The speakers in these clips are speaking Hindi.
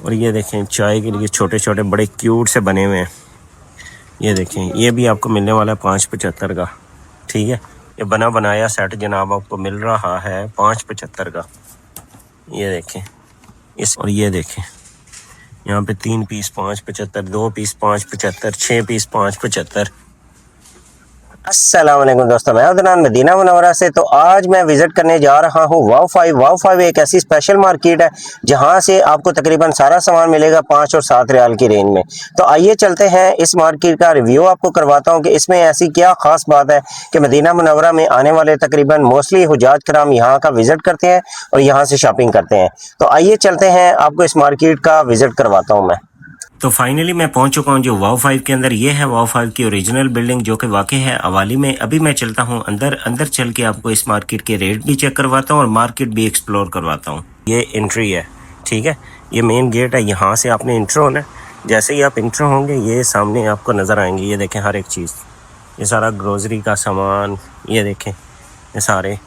और ये देखें चाय के लिए छोटे छोटे बड़े क्यूट से बने हुए हैं। ये देखें, ये भी आपको मिलने वाला है 575 का। ठीक है, ये बना बनाया सेट जनाब आपको मिल रहा है 575 का। ये देखें इस, और ये देखें यहाँ पे 3 पीस 575, 2 पीस 575, 6 पीस 575। अस्सलाम वालेकुम दोस्तों, मैं अदनान मदीना मुनव्वरा से। तो आज मैं विजिट करने जा रहा हूँ वाव 5। वाव 5 एक ऐसी स्पेशल मार्केट है जहाँ से आपको तकरीबन सारा सामान मिलेगा 5 और 7 रियाल की रेंज में। तो आइए चलते हैं, इस मार्केट का रिव्यू आपको करवाता हूँ कि इसमें ऐसी क्या खास बात है कि मदीना मुनव्वरा में आने वाले तकरीबन मोस्टली हुजाज कराम यहाँ का विजिट करते हैं और यहाँ से शॉपिंग करते हैं। तो आइए चलते हैं, आपको इस मार्केट का विजिट करवाता हूँ मैं। तो फाइनली मैं पहुंच चुका हूं जो वाव 5 के अंदर। ये है वाव 5 की ओरिजिनल बिल्डिंग जो कि वाकई है अवाली में। अभी मैं चलता हूं अंदर चल के आपको इस मार्केट के रेट भी चेक करवाता हूं और मार्केट भी एक्सप्लोर करवाता हूं। ये एंट्री है, ठीक है, ये मेन गेट है, यहाँ से आपने इंटर होना है। जैसे ही आप इंटर होंगे ये सामने आपको नज़र आएंगे, ये देखें हर एक चीज़, ये सारा ग्रोसरी का सामान, ये देखें ये सारे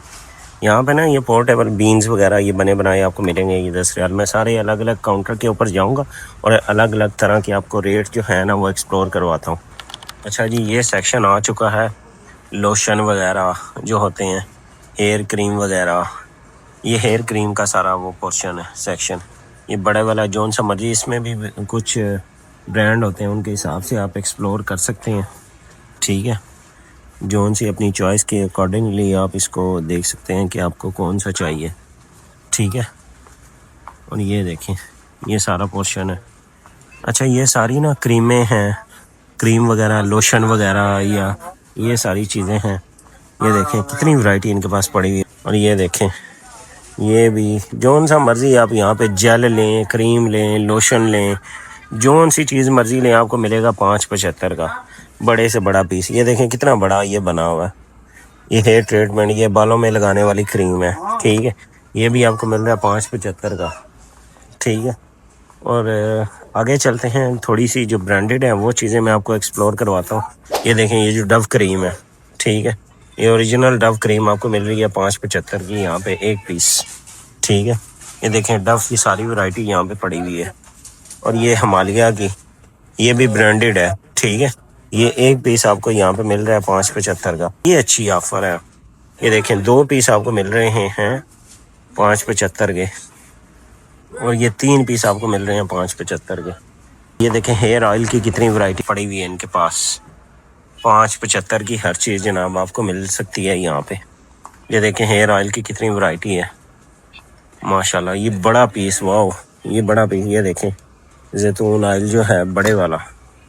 यहाँ पे ना ये पोर्टेबल बीन्स वगैरह ये बने बनाए आपको मिलेंगे। ये 10 रियाल। मैं सारे अलग अलग काउंटर के ऊपर जाऊँगा और अलग अलग तरह के आपको रेट जो है ना वो एक्सप्लोर करवाता हूँ। अच्छा जी, ये सेक्शन आ चुका है लोशन वगैरह जो होते हैं, हेयर क्रीम वगैरह। ये हेयर क्रीम का सारा वो पोर्शन है सेक्शन। ये बड़े वाला जौन सा मर्जी, इसमें भी कुछ ब्रांड होते हैं, उनके हिसाब से आप एक्सप्लोर कर सकते हैं। ठीक है, जोन सी अपनी चॉइस के अकॉर्डिंगली आप इसको देख सकते हैं कि आपको कौन सा चाहिए। ठीक है, और ये देखें ये सारा पोर्शन है। अच्छा, ये सारी ना क्रीमें हैं, क्रीम वगैरह, लोशन वगैरह, या ये सारी चीज़ें हैं। ये देखें कितनी वैरायटी इनके पास पड़ी हुई है। और ये देखें ये भी जोन सा मर्ज़ी आप यहाँ पे जेल लें, क्रीम लें, लोशन लें, जोन सी चीज़ मर्ज़ी लें आपको मिलेगा 575 का, बड़े से बड़ा पीस। ये देखें कितना बड़ा ये बना हुआ है। ये हेयर ट्रीटमेंट, ये बालों में लगाने वाली क्रीम है। ठीक है, ये भी आपको मिल रहा है 575 का। ठीक है, और आगे चलते हैं, थोड़ी सी जो ब्रांडेड है वो चीज़ें मैं आपको एक्सप्लोर करवाता हूँ। ये देखें ये जो डव क्रीम है, ठीक है, ये ओरिजिनल डव क्रीम आपको मिल रही है 575 की यहाँ पे एक पीस। ठीक है, ये देखें डव की सारी वैरायटी यहाँ पे पड़ी हुई है। और ये हिमालय की, ये भी ब्रांडेड है। ठीक है, ये एक पीस आपको यहाँ पे मिल रहा है 575 का। ये अच्छी ऑफर है। ये देखें 2 पीस आपको मिल रहे हैं 575 के, और ये 3 पीस आपको मिल रहे हैं 575 के। ये देखें हेयर ऑयल की कितनी वैरायटी पड़ी हुई है इनके पास। 575 की हर चीज़ जनाब आपको मिल सकती है यहाँ पे। ये देखें हेयर ऑयल की कितनी वैरायटी है माशाल्लाह। ये बड़ा पीस, वाओ ये बड़ा पीस। ये देखें जैतून ऑयल जो है बड़े वाला।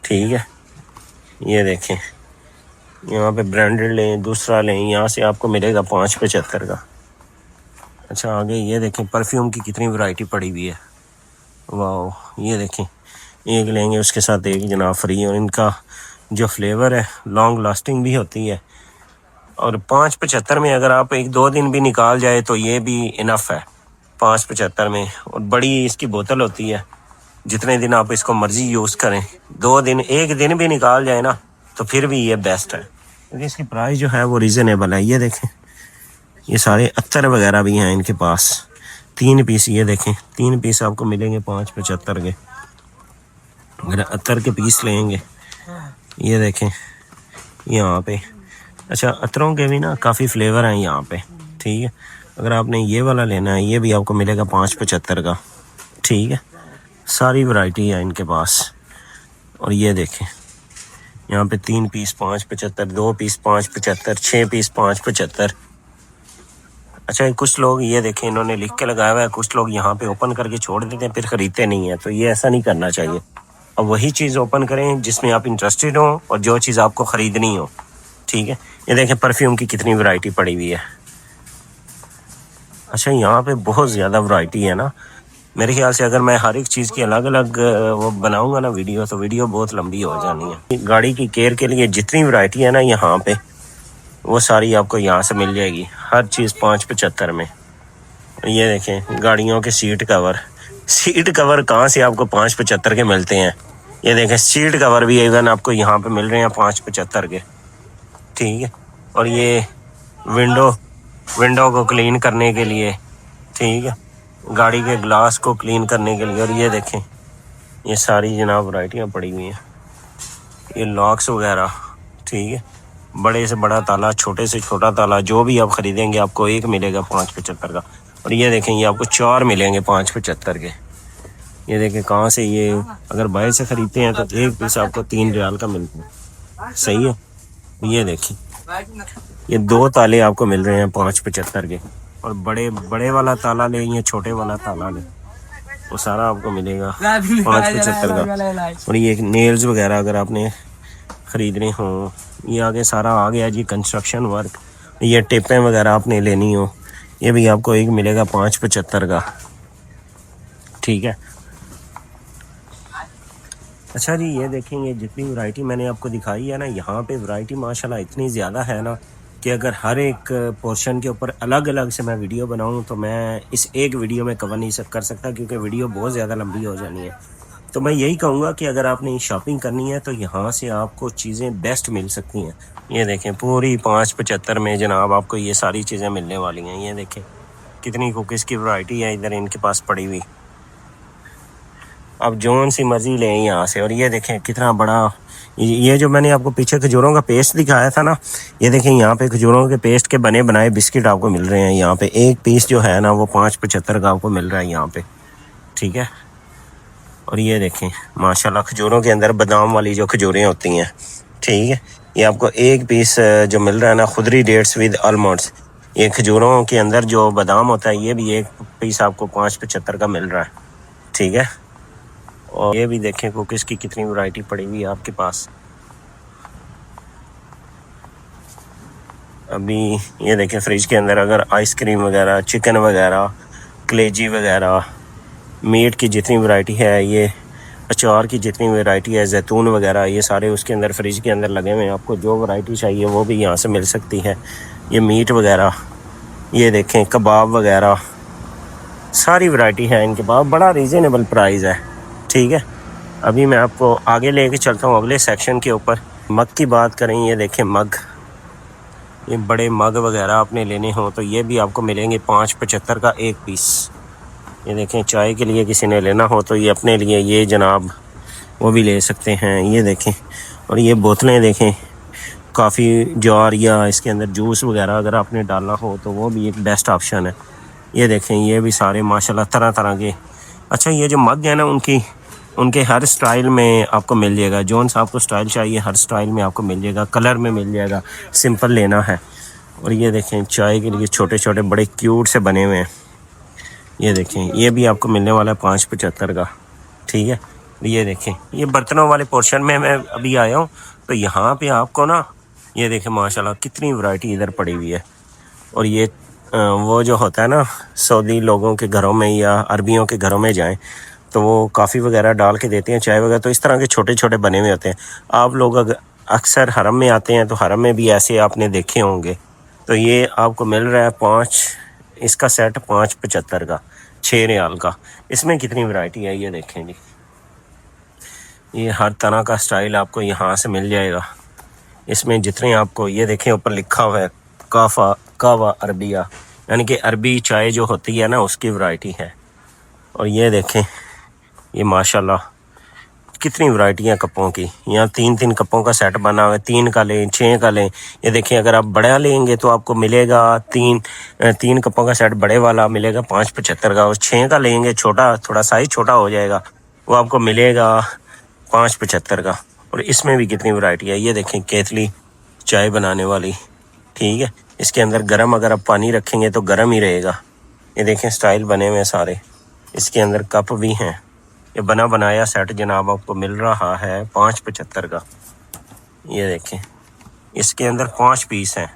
ठीक है, ये देखें यहाँ पे ब्रांडेड लें, दूसरा लें, यहाँ से आपको मिलेगा 575 का। अच्छा, आगे ये देखें परफ्यूम की कितनी वैरायटी पड़ी हुई है। वाह, ये देखें एक लेंगे उसके साथ एक जनाब फ्री। और इनका जो फ्लेवर है लॉन्ग लास्टिंग भी होती है। और 575 में अगर आप 1-2 दिन भी निकाल जाए तो ये भी इनफ है 575 में। और बड़ी इसकी बोतल होती है, जितने दिन आप इसको मर्जी यूज़ करें, 2 दिन 1 दिन भी निकाल जाए ना तो फिर भी ये बेस्ट है, क्योंकि इसकी प्राइस जो है वो रीज़नेबल है। ये देखें ये सारे अत्तर वगैरह भी हैं इनके पास। 3 पीस, ये देखें 3 पीस आपको मिलेंगे 575 के अगर अत्तर के पीस लेंगे। ये देखें यहाँ पे। अच्छा, अतरों के भी ना काफ़ी फ्लेवर हैं यहाँ पे। ठीक है, अगर आपने ये वाला लेना है ये भी आपको मिलेगा 575 का। ठीक है, सारी वैरायटी है इनके पास। और ये देखें यहाँ पे 3 पीस 575, 2 पीस 575, 6 पीस 575। अच्छा, कुछ लोग ये देखें इन्होंने लिख के लगाया हुआ है, कुछ लोग यहाँ पे ओपन करके छोड़ देते हैं फिर ख़रीदते नहीं है। तो ये ऐसा नहीं करना चाहिए। अब वही चीज़ ओपन करें जिसमें आप इंटरेस्टेड हो और जो चीज़ आपको ख़रीदनी हो। ठीक है, ये देखें परफ्यूम की कितनी वैरायटी पड़ी हुई है। अच्छा, यहाँ पे बहुत ज़्यादा वैरायटी है ना। मेरे ख्याल से अगर मैं हर एक चीज़ की अलग अलग वो बनाऊंगा ना वीडियो, तो वीडियो बहुत लंबी हो जानी है। गाड़ी की केयर के लिए जितनी वैरायटी है ना यहाँ पे, वो सारी आपको यहाँ से मिल जाएगी। हर चीज़ 575 में। ये देखें गाड़ियों के सीट कवर कहाँ से आपको 575 के मिलते हैं। ये देखें सीट कवर भी इवन आपको यहाँ पे मिल रहे हैं 575 के। ठीक है, और ये विंडो को क्लीन करने के लिए, ठीक है, गाड़ी के ग्लास को क्लीन करने के लिए। और ये देखें ये सारी जनाब वैरायटियाँ पड़ी हुई हैं। ये लॉक्स वगैरह, ठीक है, बड़े से बड़ा ताला, छोटे से छोटा ताला, जो भी आप ख़रीदेंगे आपको एक मिलेगा 575 का। और ये देखें, ये आपको 4 मिलेंगे 575 के। ये देखें कहाँ से, ये अगर बाहर से ख़रीदते हैं तो एक पीस आपको 3 रियाल का मिलता है, सही है। ये देखें, ये 2 ताले आपको मिल रहे हैं 575 के। और बड़े बड़े वाला ताला लें या छोटे वाला ताला लें, वो सारा आपको मिलेगा 575 का। और ये नेल्स वगैरह अगर आपने ख़रीदने हो, ये आगे सारा आ गया जी, कंस्ट्रक्शन वर्क। ये टेपें वगैरह आपने लेनी हो, ये भी आपको एक मिलेगा 575 का, ठीक है। अच्छा जी, ये देखेंगे जितनी वैरायटी मैंने आपको दिखाई है ना, यहाँ पे वैरायटी माशाल्लाह इतनी ज़्यादा है ना कि अगर हर एक पोर्शन के ऊपर अलग अलग से मैं वीडियो बनाऊँ तो मैं इस एक वीडियो में कवर नहीं कर सकता, क्योंकि वीडियो बहुत ज़्यादा लंबी हो जानी है। तो मैं यही कहूँगा कि अगर आपने शॉपिंग करनी है तो यहाँ से आपको चीज़ें बेस्ट मिल सकती हैं। ये देखें, पूरी 575 में जनाब आपको ये सारी चीज़ें मिलने वाली हैं। ये देखें कितनी कुकीज़ की वैरायटी है इधर इनके पास पड़ी हुई, आप जोन सी मर्जी लें यहाँ से। और ये देखें कितना बड़ा, ये जो मैंने आपको पीछे खजूरों का पेस्ट दिखाया था ना, ये देखें यहाँ पे खजूरों के पेस्ट के बने बनाए बिस्किट आपको मिल रहे हैं। यहाँ पे एक पीस जो है ना वो 575 का आपको मिल रहा है यहाँ पे, ठीक है। और ये देखें माशाल्लाह खजूरों के अंदर बादाम वाली जो खजूरें होती हैं, ठीक है, ये आपको एक पीस जो मिल रहा है ना, खुदरी डेट्स विद आलमंड्स, ये खजूरों के अंदर जो बादाम होता है, ये भी एक पीस आपको 575 का मिल रहा है, ठीक है। और ये भी देखें कुकीज़ की कितनी वैरायटी पड़ी हुई है आपके पास। अभी ये देखें फ्रिज के अंदर अगर आइसक्रीम वगैरह, चिकन वगैरह, कलेजी वगैरह, मीट की जितनी वैरायटी है, ये अचार की जितनी वैरायटी है, जैतून वगैरह, ये सारे उसके अंदर फ्रिज के अंदर लगे हुए हैं। आपको जो वैरायटी चाहिए वो भी यहाँ से मिल सकती है। ये मीट वगैरह, ये देखें कबाब वगैरह, सारी वैरायटी है इनके पास, बड़ा रीज़नेबल प्राइस है, ठीक है। अभी मैं आपको आगे लेके चलता हूँ अगले सेक्शन के ऊपर। मग की बात करें, ये देखें मग, ये बड़े मग वगैरह आपने लेने हो तो ये भी आपको मिलेंगे 575 का एक पीस। ये देखें चाय के लिए किसी ने लेना हो तो ये अपने लिए ये जनाब वो भी ले सकते हैं। ये देखें, और ये बोतलें देखें, काफ़ी जार या इसके अंदर जूस वगैरह अगर आपने डालना हो तो वो भी एक बेस्ट ऑप्शन है। ये देखें, ये भी सारे माशाल्लाह तरह तरह के। अच्छा, ये जो मग है ना, उनके हर स्टाइल में आपको मिल जाएगा। जोन सा आपको स्टाइल चाहिए हर स्टाइल में आपको मिल जाएगा, कलर में मिल जाएगा, सिंपल लेना है। और ये देखें चाय के लिए छोटे छोटे बड़े क्यूट से बने हुए हैं। ये देखें, ये भी आपको मिलने वाला है 575 का, ठीक है। ये देखें, ये बर्तनों वाले पोर्शन में मैं अभी आया हूँ तो यहाँ पे आपको ना, ये देखें माशाल्लाह कितनी वैरायटी इधर पड़ी हुई है। और ये वो जो होता है ना, सऊदी लोगों के घरों में या अरबियों के घरों में जाएं तो वो काफ़ी वगैरह डाल के देते हैं, चाय वगैरह, तो इस तरह के छोटे छोटे बने हुए होते हैं। आप लोग अगर अक्सर हरम में आते हैं तो हरम में भी ऐसे आपने देखे होंगे। तो ये आपको मिल रहा है 5, इसका सेट 575 का, 6 रियाल का। इसमें कितनी वैरायटी है ये देखें जी, ये हर तरह का स्टाइल आपको यहाँ से मिल जाएगा। इसमें जितने आपको, ये देखें ऊपर लिखा हुआ है कावा अरबिया, यानी कि अरबी चाय जो होती है ना उसकी वैरायटी है। और ये देखें, ये माशाल्लाह कितनी वैरायटी है कपों की। यहाँ 3 कपों का सेट बना हुआ है, 3 का लें 6 का लें। ये देखिए अगर आप बड़ा लेंगे तो आपको मिलेगा 3 कपों का सेट बड़े वाला मिलेगा 575 का। और 6 का लेंगे, छोटा थोड़ा साइज छोटा हो जाएगा, वो आपको मिलेगा 575 का। और इसमें भी कितनी वैरायटी है। ये देखें केतली चाय बनाने वाली, ठीक है, इसके अंदर गर्म अगर आप पानी रखेंगे तो गर्म ही रहेगा। ये देखें स्टाइल बने हुए हैं सारे, इसके अंदर कप भी हैं। ये बना बनाया सेट जनाब आपको मिल रहा है 575 का। ये देखें इसके अंदर 5 पीस हैं,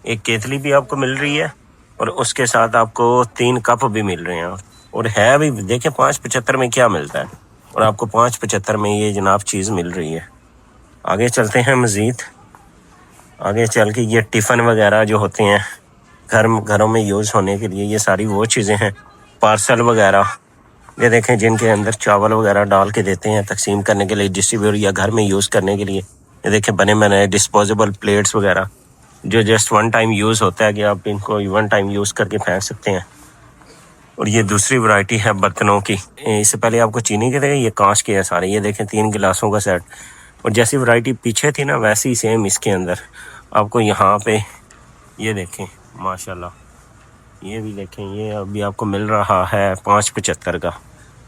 एक केतली भी आपको मिल रही है और उसके साथ आपको 3 कप भी मिल रहे हैं। और है भी, देखें 575 में क्या मिलता है और आपको 575 में ये जनाब चीज़ मिल रही है। आगे चलते हैं मज़ीद, आगे चल के ये टिफ़िन वगैरह जो होते हैं घरों में यूज़ होने के लिए, ये सारी वो चीज़ें हैं। पार्सल वगैरह, ये देखें जिनके अंदर चावल वगैरह डाल के देते हैं तकसीम करने के लिए, डिस्ट्रीब्यूटर या घर में यूज़ करने के लिए। ये देखें बने बनाए डिस्पोजेबल प्लेट्स वगैरह जो जस्ट 1 टाइम यूज़ होता है कि आप इनको 1 टाइम यूज़ करके फेंक सकते हैं। और ये दूसरी वैरायटी है बर्तनों की। इससे पहले आपको चीनी के थे, ये कांच के है सारे। ये देखें 3 गिलासों का सेट। और जैसी वैरायटी पीछे थी ना वैसी ही सेम इसके अंदर आपको यहाँ पे ये देखें माशाल्लाह। ये भी देखें, ये अभी आपको मिल रहा है 5.75 का।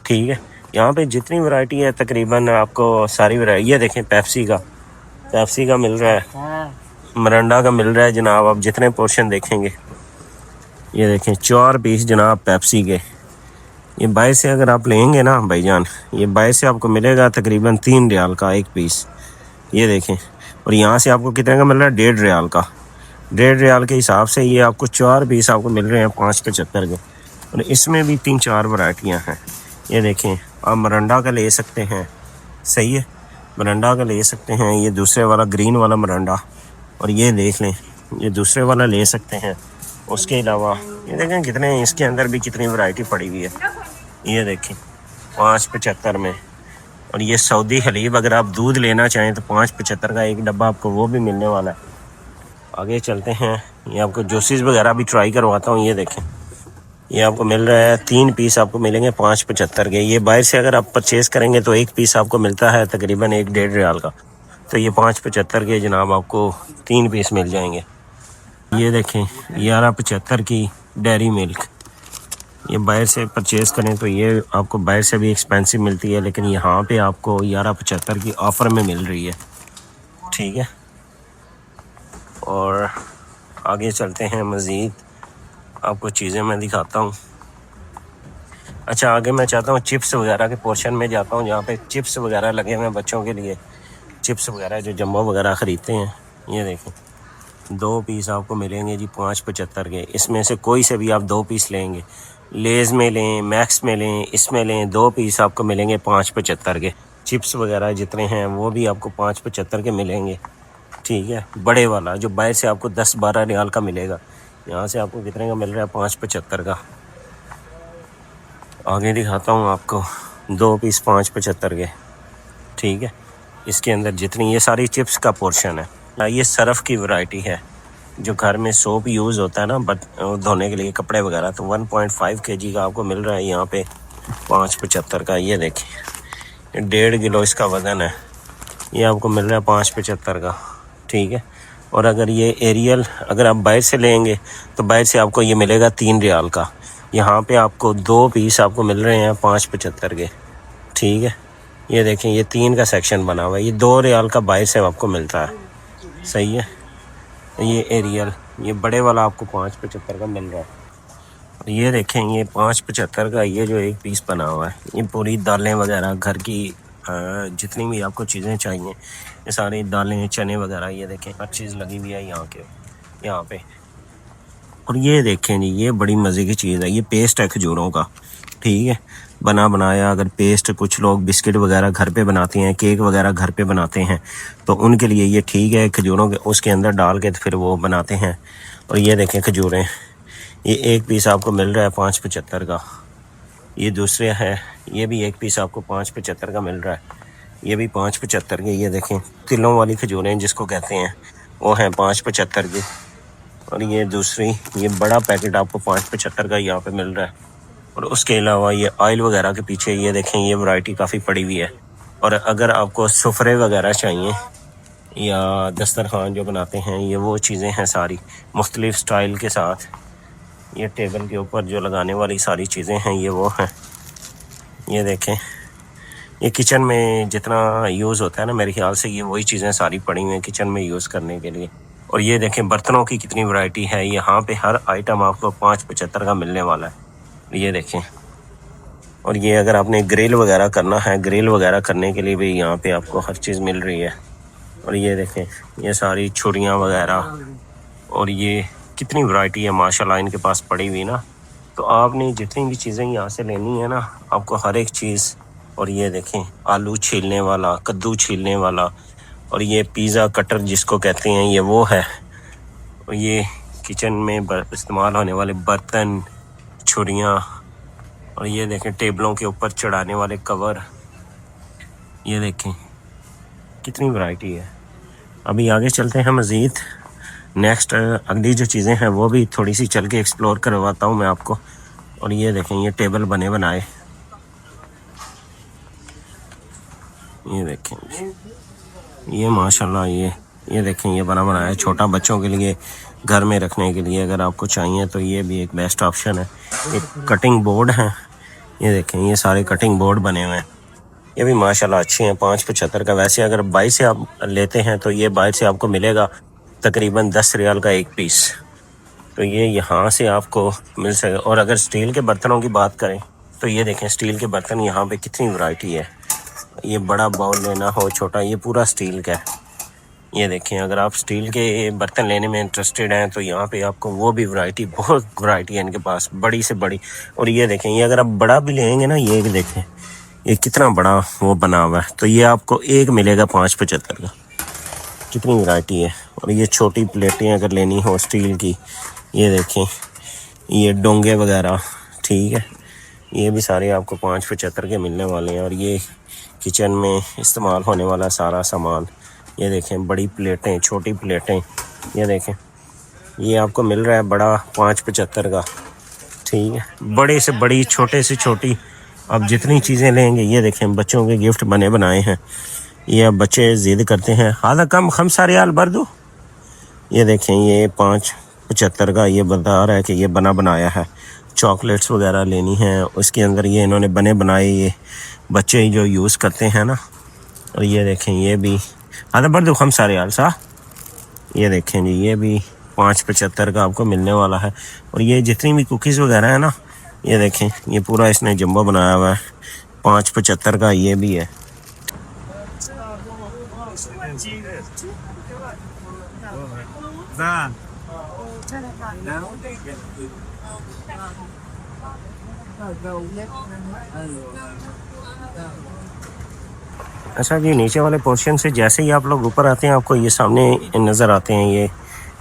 ठीक है, यहाँ पे जितनी वैरायटी है तकरीबन आपको सारी वैरायटी। ये देखें पेप्सी का मिल रहा है, मरंडा का मिल रहा है जनाब। आप जितने पोर्शन देखेंगे, ये देखें 4 पीस जनाब पेप्सी के। ये बाहर से अगर आप लेंगे ना भाईजान, ये बाहर से आपको मिलेगा तकरीबन 3 रियाल का एक पीस। ये देखें, और यहाँ से आपको कितने का मिल रहा है? 1.5 रियाल का। 1.5 रियाल के हिसाब से ये आपको 4 पीस आपको मिल रहे हैं 5.75 के। और इसमें भी 3-4 वैरायटियाँ हैं। ये देखें, आप मरंडा का ले सकते हैं, सही है, मरंडा का ले सकते हैं। ये दूसरे वाला ग्रीन वाला मरंडा, और ये देख लें ये दूसरे वाला ले सकते हैं। उसके अलावा ये देखें कितने इसके अंदर भी कितनी वैरायटी पड़ी हुई है। ये देखें 5.75 में। और ये सऊदी हलीब अगर आप दूध लेना चाहें तो 5.75 का एक डब्बा आपको वो भी मिलने वाला है। आगे चलते हैं, ये आपको जूसेस वगैरह भी ट्राई करवाता हूँ। ये देखें, ये आपको मिल रहा है 3 पीस आपको मिलेंगे 5.75 के। ये बाहर से अगर आप परचेज़ करेंगे तो एक पीस आपको मिलता है तकरीबन 1-1.5 रियाल का। तो ये 5.75 के जनाब आपको 3 पीस मिल जाएंगे। ये देखें 11.75 की डेयरी मिल्क। ये बाहर से परचेज़ करें तो ये आपको बाहर से भी एक्सपेंसिव मिलती है, लेकिन यहाँ पे आपको 11.75 की ऑफ़र में मिल रही है। ठीक है, और आगे चलते हैं, मज़ीद आपको चीज़ें मैं दिखाता हूँ। अच्छा, आगे मैं चाहता हूँ चिप्स वगैरह के पोर्शन में जाता हूँ, जहाँ पे चिप्स वगैरह लगे हुए हैं बच्चों के लिए। चिप्स वगैरह जो जम्बो वगैरह ख़रीदते हैं, ये देखें 2 पीस आपको मिलेंगे जी 5.75 के। इसमें से कोई से भी आप 2 पीस लेंगे, लेज़ में लें, मैक्स में लें, इसमें लें, 2 पीस आपको मिलेंगे 5.75 के। चिप्स वगैरह जितने हैं वो भी आपको 5.75 के मिलेंगे। ठीक है, बड़े वाला जो बाहर से आपको 10-12 रियाल का मिलेगा, यहाँ से आपको कितने का मिल रहा है? 5.75 का। आगे दिखाता हूँ आपको 2 पीस 5.75 के। ठीक है, इसके अंदर जितनी ये सारी चिप्स का पोर्शन है। ये सरफ़ की वैरायटी है, जो घर में सोप यूज़ होता है ना धोने के लिए कपड़े वगैरह, तो 1.5 kg का आपको मिल रहा है यहाँ पे 5.75 का। ये देखें 1.5 किलो इसका वज़न है, ये आपको मिल रहा है 5.75 का। ठीक है, और अगर ये एरियल अगर आप बाहर से लेंगे तो बाहर से आपको ये मिलेगा 3 रियाल का। यहाँ पे आपको 2 पीस आपको मिल रहे हैं 5.75 के। ठीक है, ये देखें ये 3 का सेक्शन बना हुआ है। ये 2 रियाल का बाहर से आपको मिलता है, सही है। ये एरियल ये बड़े वाला आपको 5.75 का मिल रहा है। ये देखें ये 5.75 का ये जो एक पीस बना हुआ है, ये पूरी दालें वगैरह घर की जितनी भी आपको चीज़ें चाहिए, ये सारी दालें चने वगैरह, ये देखें हर चीज़ लगी हुई है यहाँ पे। और ये देखें जी ये बड़ी मज़े की चीज़ है, ये पेस्ट है खजूरों का। ठीक है, बना बनाया अगर पेस्ट, कुछ लोग बिस्किट वगैरह घर पे बनाते हैं, केक वगैरह घर पे बनाते हैं, तो उनके लिए ये ठीक है। खजूरों के उसके अंदर डाल के तो फिर वो बनाते हैं। और ये देखें खजूरें, ये एक पीस आपको मिल रहा है 5.75 का। ये दूसरे है, ये भी एक पीस आपको 5.75 का मिल रहा है, ये भी 5.75 के। ये देखें तिलों वाली खजूरें जिसको कहते हैं, वो हैं 5.75 की। और ये दूसरी ये बड़ा पैकेट आपको 5.75 का यहाँ पे मिल रहा है। और उसके अलावा ये ऑयल वगैरह के पीछे ये देखें ये वैरायटी काफ़ी पड़ी हुई है। और अगर आपको सुफरे वगैरह चाहिए या दस्तरखान जो बनाते हैं, ये वो चीज़ें हैं सारी मुख्तलिफ़ स्टाइल के साथ। ये टेबल के ऊपर जो लगाने वाली सारी चीज़ें हैं ये वो हैं। ये देखें ये किचन में जितना यूज़ होता है ना, मेरे ख्याल से ये वही चीज़ें सारी पड़ी हुई हैं किचन में यूज़ करने के लिए। और ये देखें बर्तनों की कितनी वैरायटी है, यहाँ पे हर आइटम आपको 5.75 का मिलने वाला है। ये देखें, और ये अगर आपने ग्रिल वगैरह करना है, ग्रिल वगैरह करने के लिए भी यहाँ पे आपको हर चीज़ मिल रही है। और ये देखें ये सारी छुरियाँ वगैरह, और ये कितनी वैरायटी है माशाल्लाह इनके पास पड़ी हुई ना। तो आपने जितनी भी चीज़ें यहाँ से लेनी है ना, आपको हर एक चीज़। और ये देखें आलू छीलने वाला, कद्दू छीलने वाला, और ये पिज़्ज़ा कटर जिसको कहते हैं ये वो है। और ये किचन में इस्तेमाल होने वाले बर्तन, छुरियाँ, और ये देखें टेबलों के ऊपर चढ़ाने वाले कवर। ये देखें कितनी वैरायटी है। अभी आगे चलते हैं मज़ीद, नेक्स्ट अगली जो चीज़ें हैं वो भी थोड़ी सी चल के एक्सप्लोर करवाता हूँ मैं आपको। और ये देखें ये टेबल बने बनाए, ये देखें ये माशाल्लाह, ये देखें ये बना बनाया छोटा बच्चों के लिए घर में रखने के लिए अगर आपको चाहिए तो ये भी एक बेस्ट ऑप्शन है। एक कटिंग बोर्ड है, ये देखें ये सारे कटिंग बोर्ड बने हुए हैं, ये भी माशाल्लाह अच्छे हैं। 575 का। वैसे अगर बाई से आप लेते हैं तो ये बाहर से आपको मिलेगा तकरीबन 10 रियाल का एक पीस, तो ये यहाँ से आपको मिल सकेगा। और अगर स्टील के बर्तनों की बात करें तो ये देखें स्टील के बर्तन यहाँ पे कितनी वैरायटी है। ये बड़ा बाउल लेना हो छोटा, ये पूरा स्टील का है। ये देखें अगर आप स्टील के बर्तन लेने में इंटरेस्टेड हैं तो यहाँ पे आपको वो भी वैरायटी, बहुत वैरायटी है इनके पास, बड़ी से बड़ी। और ये देखें ये अगर आप बड़ा भी लेंगे ना, ये देखें ये कितना बड़ा वो बना हुआ है, तो ये आपको एक मिलेगा 575 का। कितनी वैरायटी है। और ये छोटी प्लेटें अगर लेनी हो स्टील की, ये देखें ये डोंगे वगैरह, ठीक है, ये भी सारे आपको 575 के मिलने वाले हैं। और ये किचन में इस्तेमाल होने वाला सारा सामान, ये देखें बड़ी प्लेटें छोटी प्लेटें, ये देखें ये आपको मिल रहा है बड़ा 575 का, ठीक है। बड़े से बड़ी छोटे से छोटी आप जितनी चीज़ें लेंगे, ये देखें बच्चों के गिफ्ट बने बनाए हैं। ये अब बच्चे ज़िद करते हैं आधा कम खमसा रियाल भर दो, ये देखें ये 575 का ये बता रहा है कि ये बना बनाया है। चॉकलेट्स वगैरह लेनी है उसके अंदर ये इन्होंने बने बनाए ये बच्चे जो यूज़ करते हैं ना। और ये देखें ये भी आधा भर दो खमसा रियाल सा, ये देखें जी ये भी 575 का आपको मिलने वाला है। और ये जितनी भी कुकीज़ वगैरह है ना, ये देखें ये पूरा इसने जंबो बनाया हुआ है, 575 का ये भी है। अच्छा जी, नीचे वाले पोर्शन से जैसे ही आप लोग ऊपर आते हैं आपको ये सामने नज़र आते हैं ये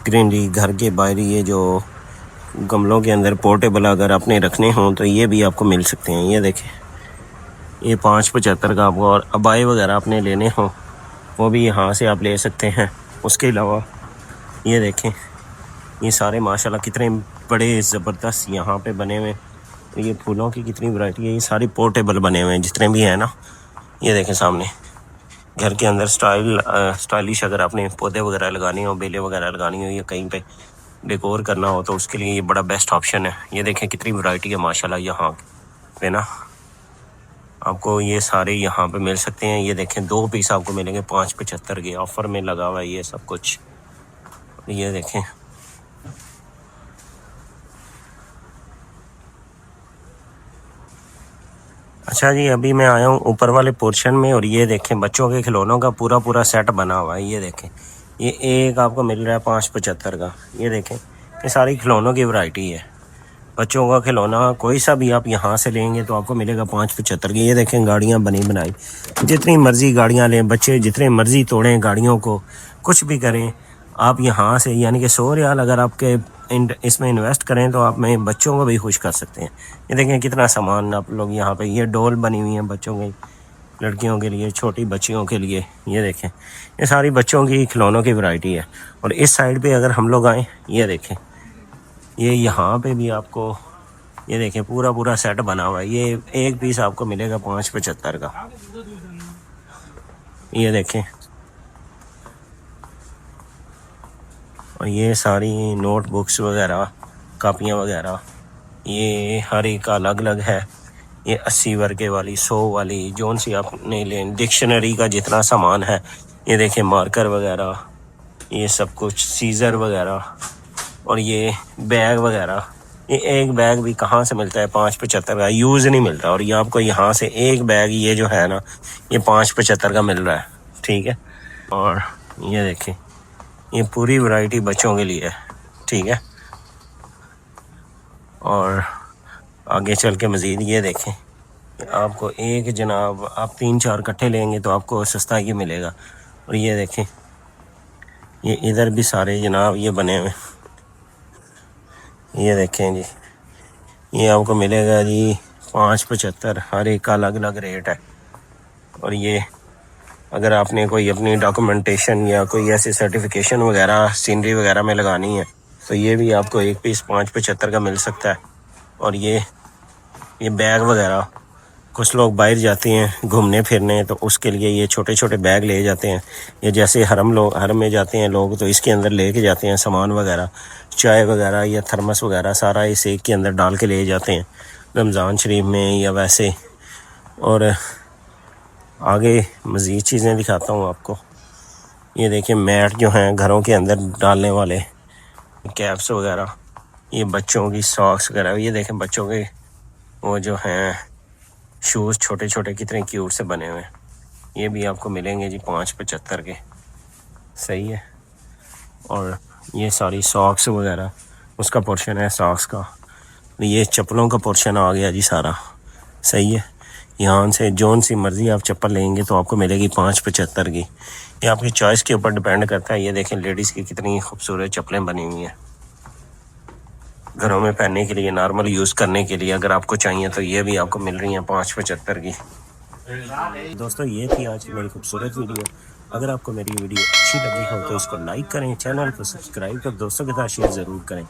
ग्रीनरी, घर के बाहर ये जो गमलों के अंदर पोर्टेबल अगर आपने रखने हों तो ये भी आपको मिल सकते हैं। ये देखें ये 575 का आपको। और अबाए वगैरह आपने लेने हों वो भी यहाँ से आप ले सकते हैं। उसके अलावा ये देखें ये सारे माशाल्लाह कितने बड़े ज़बरदस्त यहाँ पे बने हुए, ये फूलों की कितनी वैरायटी है। ये सारी पोर्टेबल बने हुए हैं जितने भी हैं ना, ये देखें सामने घर के अंदर स्टाइलिश अगर आपने पौधे वगैरह लगाने हो, बेलें वगैरह लगानी हो या कहीं पे डेकोर करना हो तो उसके लिए ये बड़ा बेस्ट ऑप्शन है। ये देखें कितनी वैरायटी है माशाल्लाह यहाँ पे ना, आपको ये सारे यहाँ पे मिल सकते हैं। ये देखें 2 पीस आपको मिलेंगे 575 के, ऑफ़र में लगा हुआ है ये सब कुछ। ये देखें अच्छा जी, अभी मैं आया हूँ ऊपर वाले पोर्शन में और ये देखें बच्चों के खिलौनों का पूरा सेट बना हुआ है। ये देखें ये एक आपको मिल रहा है 575 का। ये देखें ये सारी खिलौनों की वैरायटी है। बच्चों का खिलौना कोई सा भी आप यहाँ से लेंगे तो आपको मिलेगा 575 की। ये देखें गाड़ियाँ बनी बनाई, जितनी मर्ज़ी गाड़ियाँ लें, बच्चे जितने मर्ज़ी तोड़ें गाड़ियों को, कुछ भी करें आप यहाँ से, यानी कि 100 रियाल अगर आपके इसमें इन्वेस्ट करें तो आप में बच्चों को भी खुश कर सकते हैं। ये देखें कितना सामान आप लोग यहाँ पे, ये डॉल बनी हुई हैं बच्चों की, लड़कियों के लिए, छोटी बच्चियों के लिए। ये देखें ये सारी बच्चों की खिलौनों की वैरायटी है। और इस साइड पे अगर हम लोग आएँ, ये देखें ये यहाँ पे भी आपको ये देखें पूरा सेट बना हुआ है। ये एक पीस आपको मिलेगा 575 का। ये देखें और ये सारी नोटबुक्स वगैरह, कापियाँ वगैरह, ये हर एक अलग अलग है। ये 80 वर्गे वाली, 100 वाली, जोन सी आपने लें, डिक्शनरी का जितना सामान है। ये देखें मार्कर वगैरह, ये सब कुछ, सीज़र वगैरह, और ये बैग वगैरह। ये एक बैग भी कहाँ से मिलता है 575 का, यूज़ नहीं मिलता। और ये आपको यहाँ से एक बैग ये जो है ना, ये 575 का मिल रहा है, ठीक है। और ये देखें ये पूरी वैरायटी बच्चों के लिए है, ठीक है। और आगे चल के मज़ीद ये देखें आपको एक जनाब आप 3-4 कट्ठे लेंगे तो आपको सस्ता ये मिलेगा। और ये देखें ये इधर भी सारे जनाब ये बने हुए, ये देखें जी ये आपको मिलेगा जी 575, हर एक का अलग अलग रेट है। और ये अगर आपने कोई अपनी डॉक्यूमेंटेशन या कोई ऐसी सर्टिफिकेशन वगैरह सीनरी वगैरह में लगानी है तो ये भी आपको एक पीस 575 का मिल सकता है। और ये ये बैग वगैरह, कुछ लोग बाहर जाते हैं घूमने फिरने तो उसके लिए ये छोटे छोटे बैग ले जाते हैं। ये जैसे हरम में जाते हैं लोग तो इसके अंदर लेके जाते हैं सामान वगैरह, चाय वगैरह या थर्मस वगैरह सारा इस एक के अंदर डाल के ले जाते हैं रमज़ान शरीफ में या वैसे। और आगे मज़ीद चीज़ें दिखाता हूँ आपको। ये देखिए मैट जो हैं घरों के अंदर डालने वाले, कैप्स वगैरह, ये बच्चों की सॉक्स वगैरह। ये देखें बच्चों के वो जो हैं शूज़ छोटे छोटे कितने क्यूट से बने हुए हैं। ये भी आपको मिलेंगे जी 5.75 के, सही है। और ये सारी सॉक्स वगैरह उसका पोर्शन है सॉक्स का। ये चप्पलों का पोर्शन आ गया जी सारा, सही है। यहाँ से जोन सी मर्ज़ी आप चप्पल लेंगे तो आपको मिलेगी 5.75 की। ये आपकी चॉइस के ऊपर डिपेंड करता है। ये देखें लेडीज़ की कितनी खूबसूरत चप्पलें बनी हुई हैं घरों में पहनने के लिए, नॉर्मल यूज़ करने के लिए अगर आपको चाहिए तो ये भी आपको मिल रही हैं 5.75 की। दोस्तों ये थी आज की मेरी खूबसूरत वीडियो। अगर आपको मेरी वीडियो अच्छी लगी हो तो इसको लाइक करें, चैनल को सब्सक्राइब कर दोस्तों के साथ शेयर ज़रूर करें।